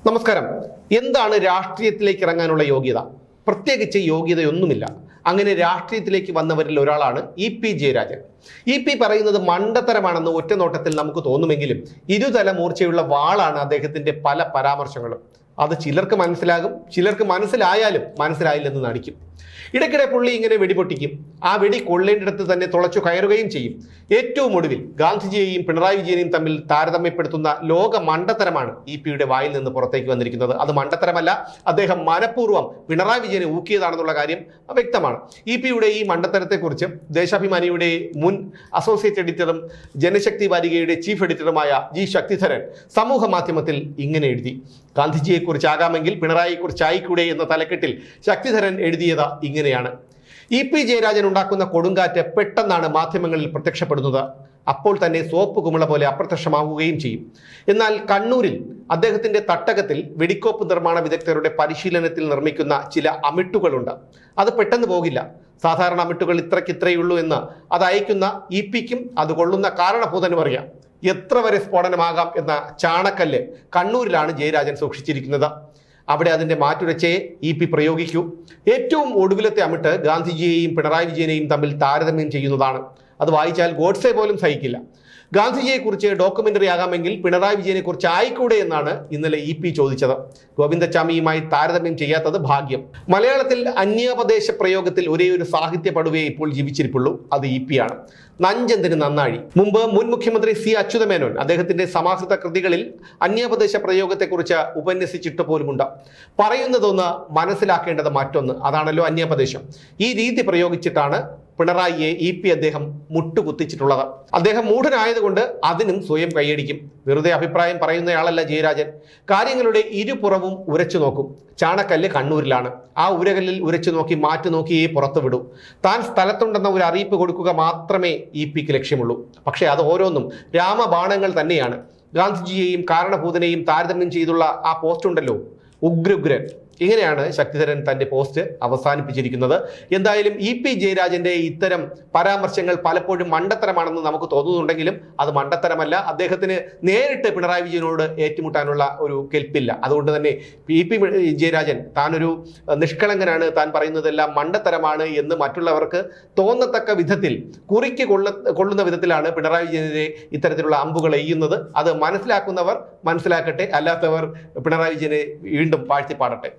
നമസ്കാരം. എന്താണ് രാഷ്ട്രീയത്തിലേക്ക് ഇറങ്ങാനുള്ള യോഗ്യത? പ്രത്യേകിച്ച് യോഗ്യതയൊന്നുമില്ല. അങ്ങനെ രാഷ്ട്രീയത്തിലേക്ക് വന്നവരിൽ ഒരാളാണ് ഇ.പി. ജയരാജൻ. ഇ.പി. പറയുന്നത് മണ്ടത്തരമാണെന്ന് ഒറ്റനോട്ടത്തിൽ നമുക്ക് തോന്നുമെങ്കിലും ഇരുതല മൂർച്ചയുള്ള വാളാണ് അദ്ദേഹത്തിന്റെ പല പരാമർശങ്ങളും. അത് ചിലർക്ക് മനസ്സിലാകും, ചിലർക്ക് മനസ്സിലായാലും മനസ്സിലായില്ലെന്ന് നടിക്കും. ഇടയ്ക്കിടെ പുള്ളി ഇങ്ങനെ വെടിപൊട്ടിക്കും. ആ വെടി കൊള്ളേണ്ടിടത്ത് തന്നെ തുളച്ചു കയറുകയും ചെയ്യും. ഏറ്റവും ഒടുവിൽ ഗാന്ധിജിയെയും പിണറായി വിജയനെയും തമ്മിൽ താരതമ്യപ്പെടുത്തുന്ന ലോക മണ്ടത്തരമാണ് ഇ.പി.യുടെ വായിൽ നിന്ന് പുറത്തേക്ക് വന്നിരിക്കുന്നത്. അത് മണ്ടത്തരമല്ല, അദ്ദേഹം മനഃപൂർവ്വം പിണറായി വിജയനെ ഊക്കിയതാണെന്നുള്ള കാര്യം വ്യക്തമാണ്. ഇ.പി.യുടെ ഈ മണ്ടത്തരത്തെക്കുറിച്ച് ദേശാഭിമാനിയുടെ മുൻ അസോസിയേറ്റ് എഡിറ്ററും ജനശക്തി വാരികയുടെ ചീഫ് എഡിറ്ററുമായ ജി ശക്തിധരൻ സമൂഹ മാധ്യമത്തിൽ ഇങ്ങനെ എഴുതി: ഗാന്ധിജിയെക്കുറിച്ചാകാമെങ്കിൽ പിണറായിയെക്കുറിച്ചായിക്കൂടെ എന്ന തലക്കെട്ടിൽ ശക്തിധരൻ എഴുതിയത് ഇങ്ങനെയാണ്: ഇ.പി. ജയരാജൻ ഉണ്ടാക്കുന്ന കൊടുങ്കാറ്റ് പെട്ടെന്നാണ് മാധ്യമങ്ങളിൽ പ്രത്യക്ഷപ്പെടുന്നത്. അപ്പോൾ തന്നെ സോപ്പ് കുമിള പോലെ അപ്രത്യക്ഷമാവുകയും ചെയ്യും. എന്നാൽ കണ്ണൂരിൽ അദ്ദേഹത്തിന്റെ തട്ടകത്തിൽ വെടിക്കോപ്പ് നിർമ്മാണ വിദഗ്ധരുടെ പരിശീലനത്തിൽ നിർമ്മിക്കുന്ന ചില അമിട്ടുകളുണ്ട്. അത് പെട്ടെന്ന് പോകില്ല. സാധാരണ അമിട്ടുകൾ ഇത്രയ്ക്കിത്രയുള്ളൂ എന്ന് അത് അയക്കുന്ന ഇ.പിക്കും അത് കൊള്ളുന്ന കാരണഭൂതനും അറിയാം. എത്ര വരെ സ്ഫോടനമാകാം എന്ന ചാണക്കല്ല് കണ്ണൂരിലാണ് ജയരാജൻ സൂക്ഷിച്ചിരിക്കുന്നത്. അവിടെ അതിന്റെ മാറ്റുരച്ചയെ ഇ.പി. പ്രയോഗിക്കൂ. ഏറ്റവും ഒടുവിലത്തെ അമിട്ട് ഗാന്ധിജിയെയും പിണറായി വിജയനെയും തമ്മിൽ താരതമ്യം ചെയ്യുന്നതാണ്. അത് വായിച്ചാൽ ഗോഡ്സെ പോലും സഹിക്കില്ല. ഗാന്ധിജിയെക്കുറിച്ച് ഡോക്യുമെന്ററി ആകാമെങ്കിൽ പിണറായി വിജയനെക്കുറിച്ച് ആയിക്കൂടെ എന്നാണ് ഇന്നലെ ഇ.പി. ചോദിച്ചത്. ഗോവിന്ദച്ചാമിയുമായി താരതമ്യം ചെയ്യാത്തത് ഭാഗ്യം. മലയാളത്തിൽ അന്യാപദേശ പ്രയോഗത്തിൽ ഒരേ ഒരു സാഹിത്യ പടുവേ ഇപ്പോൾ ജീവിച്ചിരിപ്പുള്ളൂ. അത് ഇ.പി. ആണ്. നഞ്ചെന്തിന് നന്നാഴി. മുമ്പ് മുൻ മുഖ്യമന്ത്രി സി അച്യുതമേനോൻ അദ്ദേഹത്തിന്റെ സമാഹൃത കൃതികളിൽ അന്യാപദേശ പ്രയോഗത്തെക്കുറിച്ച് ഉപന്യസിച്ചിട്ട് പോലുമുണ്ട്. പറയുന്നതൊന്ന്, മനസ്സിലാക്കേണ്ടത് മറ്റൊന്ന്. അതാണല്ലോ അന്യാപദേശം. ഈ രീതി പ്രയോഗിച്ചിട്ടാണ് പിണറായിയെ ഇ.പി. അദ്ദേഹം മുട്ടുകുത്തിച്ചിട്ടുള്ളത്. അദ്ദേഹം മൂഢനായതുകൊണ്ട് അതിനും സ്വയം കൈയടിക്കും. വെറുതെ അഭിപ്രായം പറയുന്നയാളല്ല ജയരാജൻ. കാര്യങ്ങളുടെ ഇരുപുറവും ഉരച്ചു നോക്കും. ചാണക്കല്ല് കണ്ണൂരിലാണ്. ആ ഉരകല്ലിൽ ഉരച്ചു നോക്കി മാറ്റി നോക്കിയേ പുറത്തു വിടൂ. താൻ സ്ഥലത്തുണ്ടെന്ന ഒരു അറിയിപ്പ് കൊടുക്കുക മാത്രമേ ഇ.പി.ക്ക് ലക്ഷ്യമുള്ളൂ. പക്ഷേ അത് ഓരോന്നും രാമബാണങ്ങൾ തന്നെയാണ്. ഗാന്ധിജിയെയും കാരണഭൂതനെയും താരതമ്യം ചെയ്തുള്ള ആ പോസ്റ്റ് ഉണ്ടല്ലോ, ഉഗ്രൻ. ഇങ്ങനെയാണ് ശക്തിധരൻ തന്റെ പോസ്റ്റ് അവസാനിപ്പിച്ചിരിക്കുന്നത്. എന്തായാലും ഇ.പി. ജയരാജന്റെ ഇത്തരം പരാമർശങ്ങൾ പലപ്പോഴും മണ്ടത്തരമാണെന്ന് നമുക്ക് തോന്നുന്നുണ്ടെങ്കിലും അത് മണ്ടത്തരമല്ല. അദ്ദേഹത്തിന് നേരിട്ട് പിണറായി വിജയനോട് ഏറ്റുമുട്ടാനുള്ള ഒരു കെൽപ്പില്ല. അതുകൊണ്ട് തന്നെ ഇ.പി. ജയരാജൻ താനൊരു നിഷ്കളങ്കനാണ്, താൻ പറയുന്നതെല്ലാം മണ്ടത്തരമാണ് എന്ന് മറ്റുള്ളവർക്ക് തോന്നത്തക്ക വിധത്തിൽ കുറിക്ക് കൊള്ളുന്ന വിധത്തിലാണ് പിണറായി വിജയനെതിരെ ഇത്തരത്തിലുള്ള അമ്പുകൾ എയ്യുന്നത്. അത് മനസ്സിലാക്കുന്നവർ മനസ്സിലാക്കട്ടെ, അല്ലാത്തവർ പിണറായി വിജയനെ വീണ്ടും പാഴ്ത്തിപ്പാടട്ടെ.